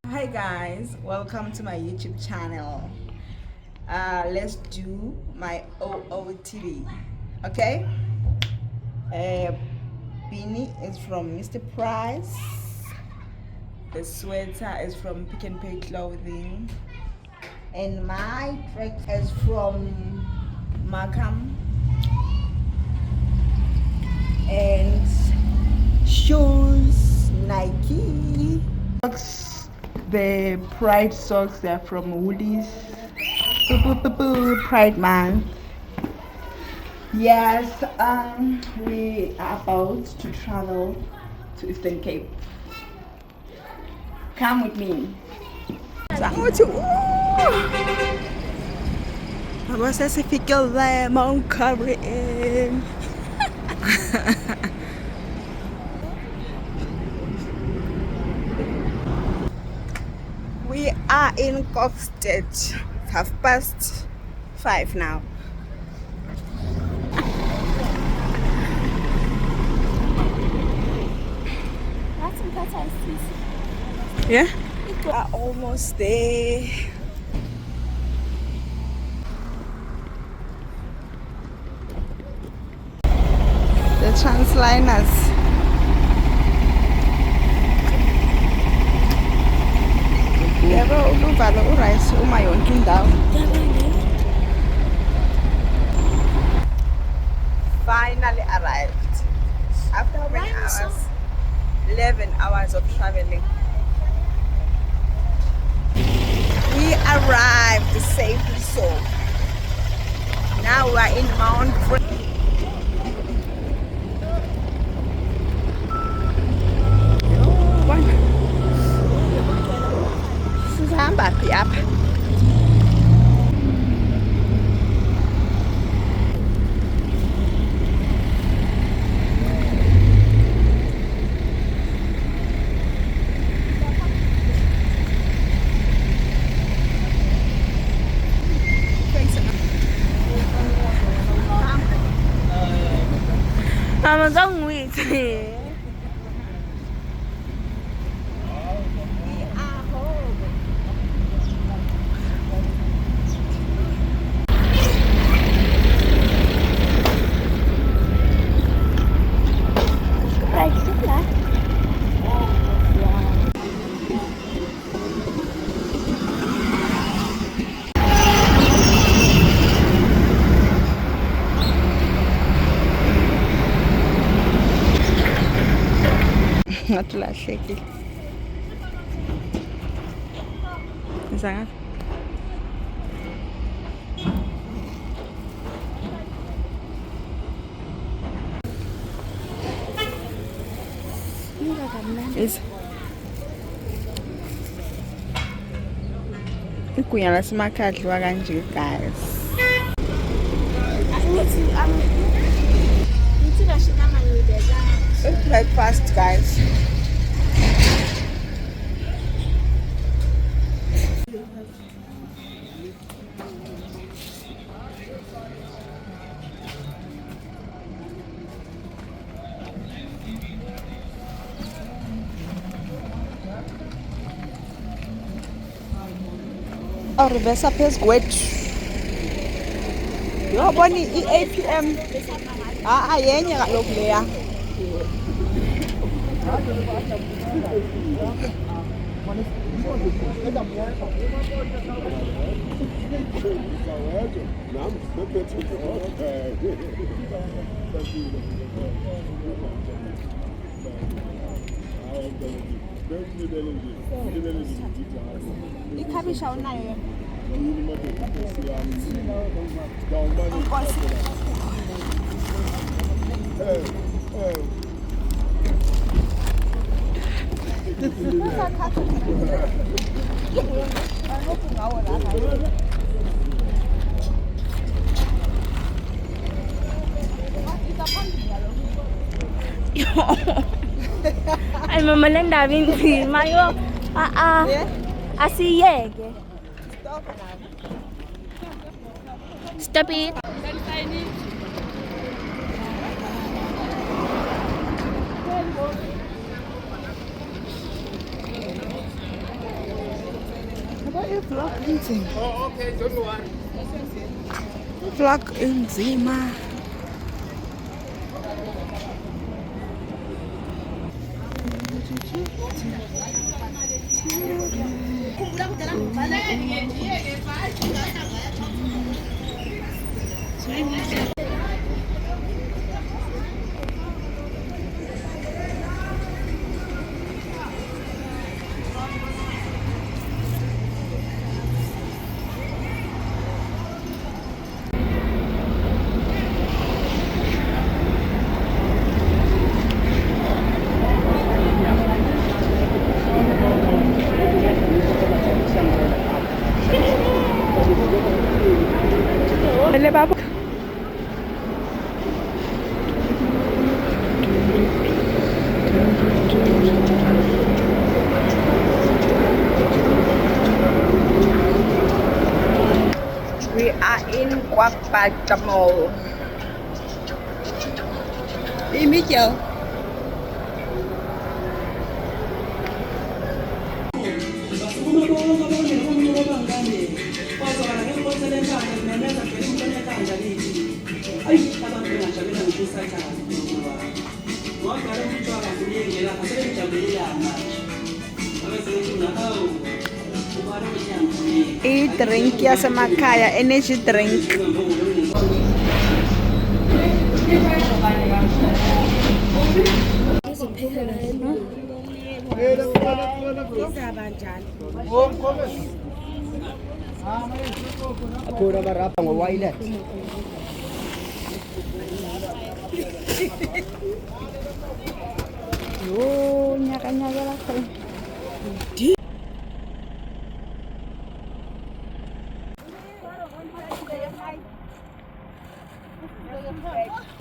Hi guys, welcome to my YouTube channel. Let's do my OOTD. Okay, beanie is from Mr. Price. The sweater is from Pick and Pay Clothing, and my track is from Umncamo, and shoes Nike. Socks, the Pride socks, they're from Woolies. Pride Month. Yes, we are about to travel to Eastern Cape. Come with me. Vamos a ese fickle lemon covering. We are in Coxted. 5:30 now. Yeah? We are almost there. The transliners. Yebo uluvala urice uma yonke indawo. Finally arrived after how many hours? 11 hours of traveling. We arrived safely, so now we are in Mount Frere. Sizahamba phi apha? Mama don't wait. Ngatulahlekile. Izanga. Is igunya lasemakhaya lidliwa kanje guys. It's breakfast guys. Reverse phezu kwethu. Yobona i-APM. Yenye kaloku leya. Ikhabisha unayo yona. Ay mama le ndaba inzima yo. Asiyeke. Stop it. vlog inzima. Oh, okay, don't worry. Vlog inzima. Boleh Bapak? We are in Umncamo. Ini jauh. I-drink yasemakhaya, energy drink. Pura marapa ngawailet. Oh, nyaka-nyaka lah.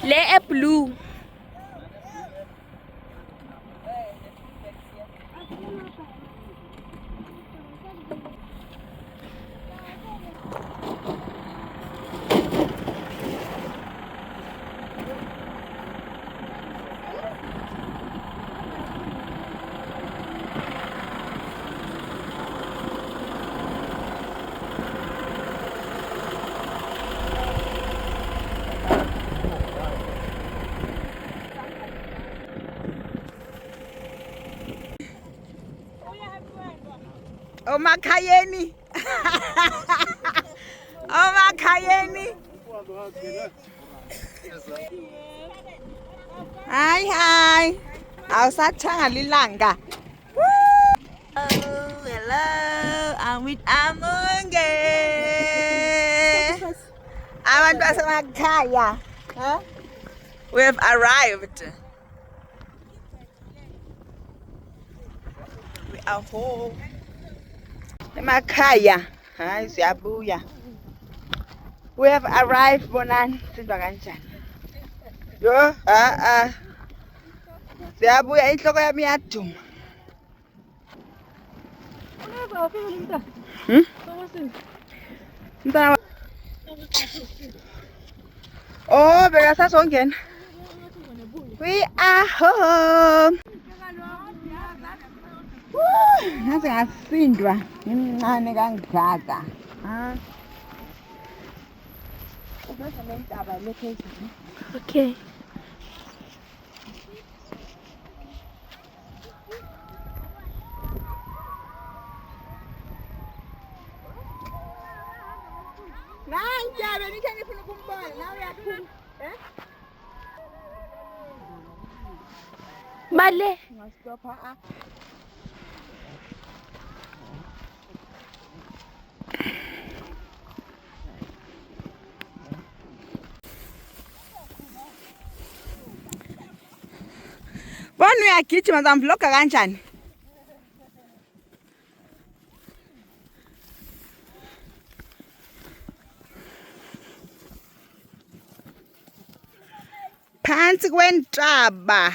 Le blue. Omakhayeni. Omakhayeni. Hi hi. Awusathanga lilanga. Oh, hello. I'm with Amunge. Abantu basemakhaya. Huh? We have arrived. We are home. Emakhaya. Hayi siyabuya. We have arrived Bonan. Sizwa kanjani? Yo, siyabuya inhloko yami iyaduma. Mntana Oh, bekasazongena. We are home. Ngaze ngasindwa ngimncane kangaka. Okay. Nanjalo nithe ngifuna ukumbona nawe uyaphuma. Bale. Ngastopha Bona uyagijima ngizamvloga kanjani? Phansi kwentaba.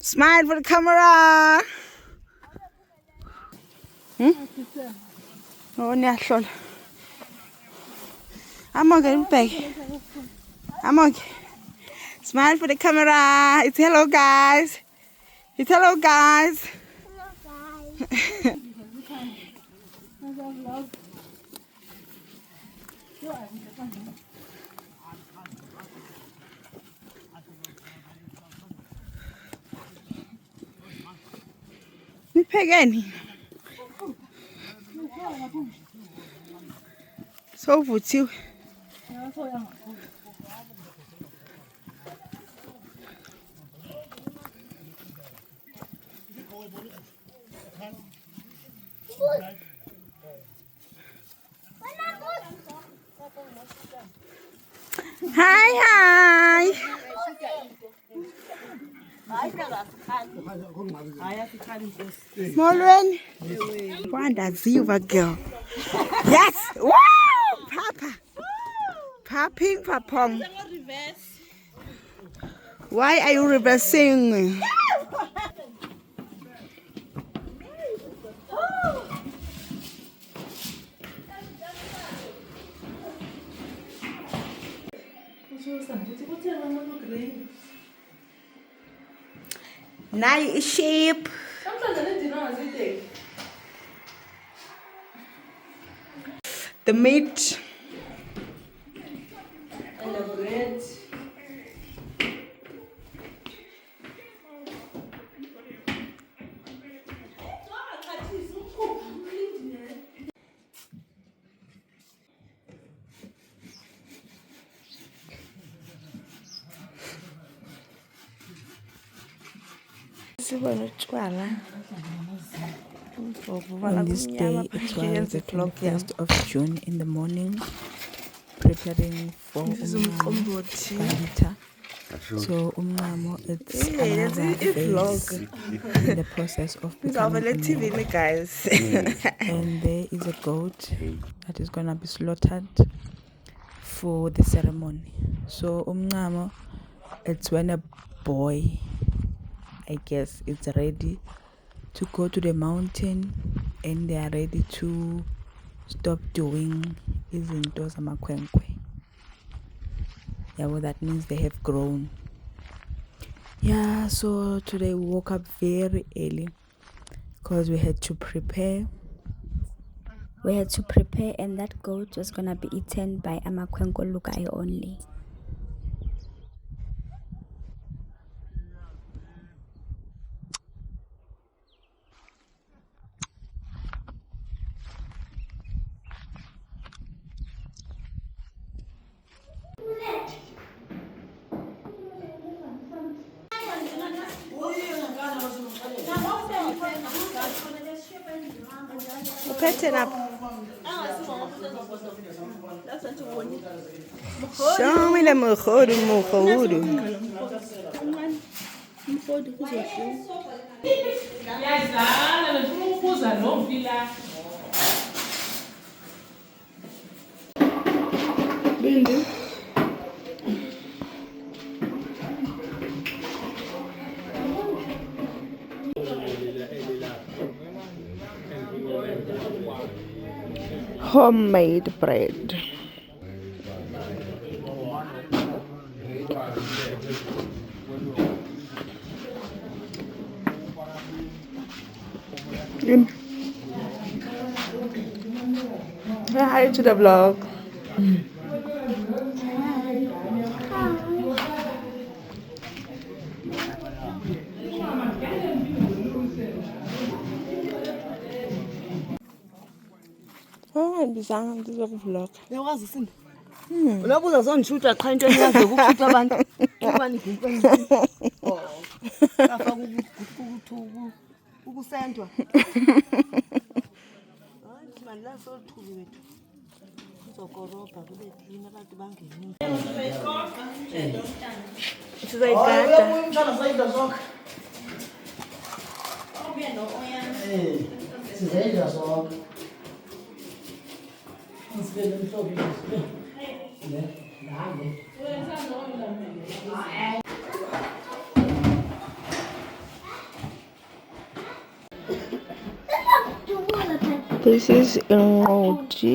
Smile for the camera. Oh, niyahlola. I'm okay, back. I'm okay. Smile for the camera. It's hello, guys. It's hello, guys. Niphekeni. Sovuthiwe. Hi, hi. Molweni. Wandaziva girl. Yes. Woo! Papa. Popping papong. Why are you reversing? Nice sheep. The meat and the bread. On this day, it was the 21st of June in the morning, preparing for Umncamo. So Umncamo, it's another phase in the process of becoming Umncamo. Guys. And there is a goat that is gonna be slaughtered for the ceremony. So Umncamo, it's when a boy, I guess, it's ready to go to the mountain and they are ready to stop doing izinto zamakhwenkwe. Yeah, well, that means they have grown. Yeah, so today we woke up very early because we had to prepare. And that goat was gonna be eaten by amakwenko lugai only. Uphethe lapho. Show me the mukhodu. Homemade bread. Say hi to the vlog. Oh, bizarre this vlog. Unabuza zongishuta cha into engiyazi ukushuta abantu. Ubani igumpe. Oh. Kafa ukusendwa. Hayi manje la sothuli wethu. Uzokoroba kube clean abantu bangeni. Sizayigada. Umntana sayida zonke. Sizayida zonke. Sibele mhlobo isibele. This is emoji.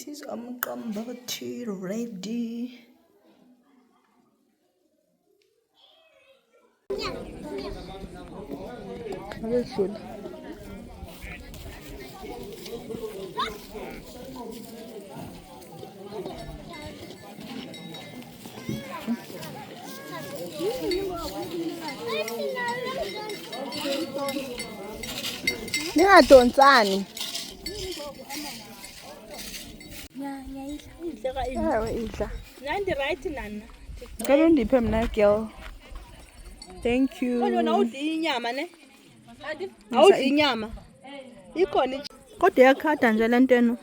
This is umqombothi ready. Ningadonsani. Nandi right nana. Ngalo ndiphe mna girl. Thank you. Wena udli inyama ne? Awudli inyama. Ikhona kodwa yakhada nje lenteno.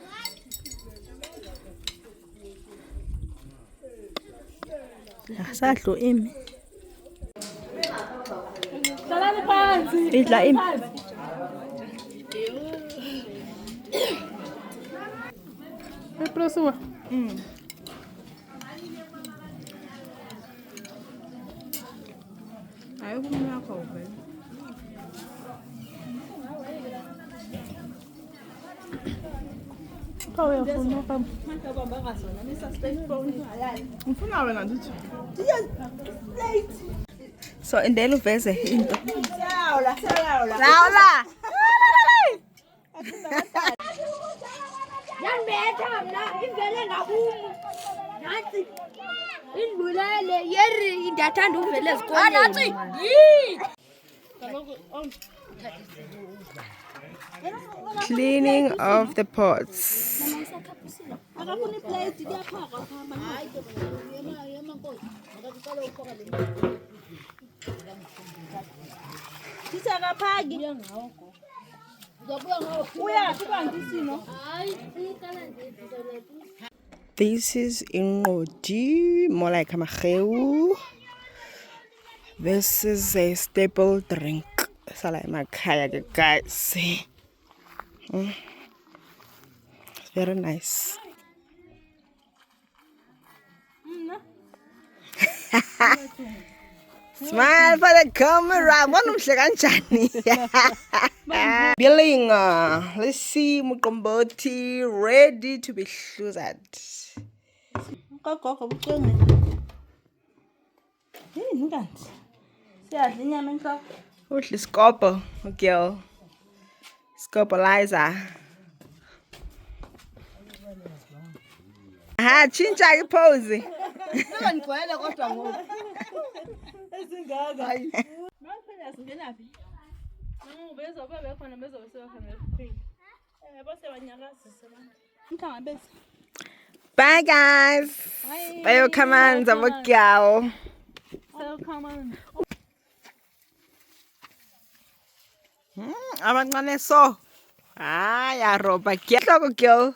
Asadlo imi. Salani phansi. Idla imi. Eprosua. Ayo kumna kwa ube. Kawe ufuna kama. Ufuna wena ndithi. So indela uveze into. Laula. Yanibetha mna ivele ngakumu. Nathi indlulele yeri indathanda uvele ezikoleni. Nathi yi. Cleaning of the pots. Akafuni plate kuyaphaka phama. Hayi yemankosi. Akaqala ukuphoka le. Sisakaphaki. Uya ngawo. Uzabuya ngawo. Uya kubandisino. Hayi iqala nje izolethwa. This is ingqodi, more like amageu. This is a staple drink. Sala emakhaya guys. It's very nice. Smile for the camera. Wanumhle kanjani? Billing. Let's see umqombothi ready to be hluzaed. Gogo bucenge. Hey nkanti. Siyadla inyama enhloko. Udla isikobho, girl. Scopalizer. Aha, chincha ipose. Ngigcwele kodwa ngoku. Esingaka. Manje singenaphi? Ngibeza bebe khona bezosewa khona ephini. Bose banyakazisa abantu. Mthanga bese. Bye guys. Bye commands of a girl. So come on. Abancane so. Ya roba girl. Girl.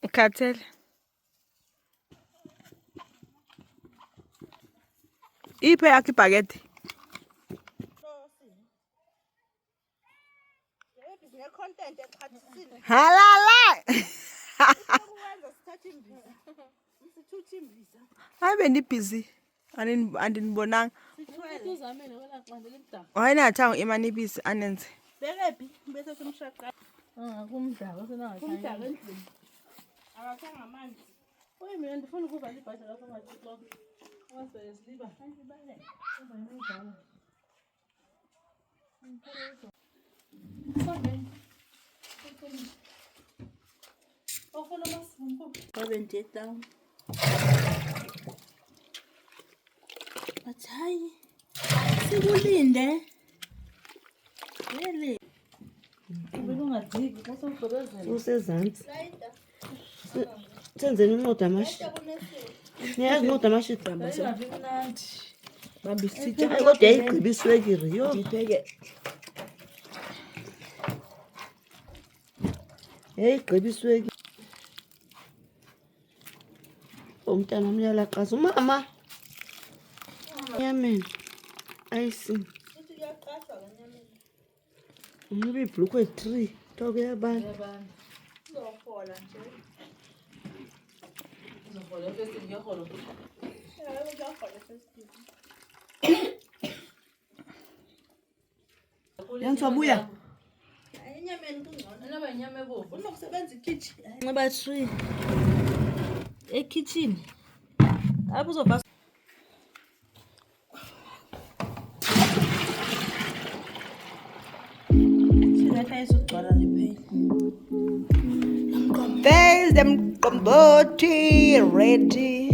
Ukhathele. Iphe yakhe ibhakede. Content exhathisile. Halala. Ukwenza sithathe imbiza. Sithuthe imbiza. Hayi bendibusy. Andinibonanga. Uzamene wena xandela imdaka. Wayinathanga imani ibisi anenze. Bekephi bese kumshaqa. Kumdaka senangathanga. Kumdaka endlini. Akathanga amanzi. Oyi mina ndifuna ukuva ibhasha lapha maXhoxho. Wase siliba. Ayibale. Kuba yimidala. down. But hayi sikulinde. Really? Ubelungajiki xa sokugqibezela. Usezantsi. Senzeni unqoda amashi. Niyazi unqoda amashi gqamba se. Babisitya Hayi kodwa yayigqiba iswekire yho. ndipheke. Yayigqiba iswekire. Umntana umyalaqaza umama. Nyameni. Ayisi. Umntu ibhlukwe 3 toko yabantu. Uzofola nje. Uzofola first ngiyaholo. Uzofola first. Yantswabuya. Inyameni kungcono. njengoba inyama ebovu ufuna ukusebenza ikitchen nxiba 3 ekitchen apho uzobasa singathi ayizugcwala lephela. There's them komboti ready.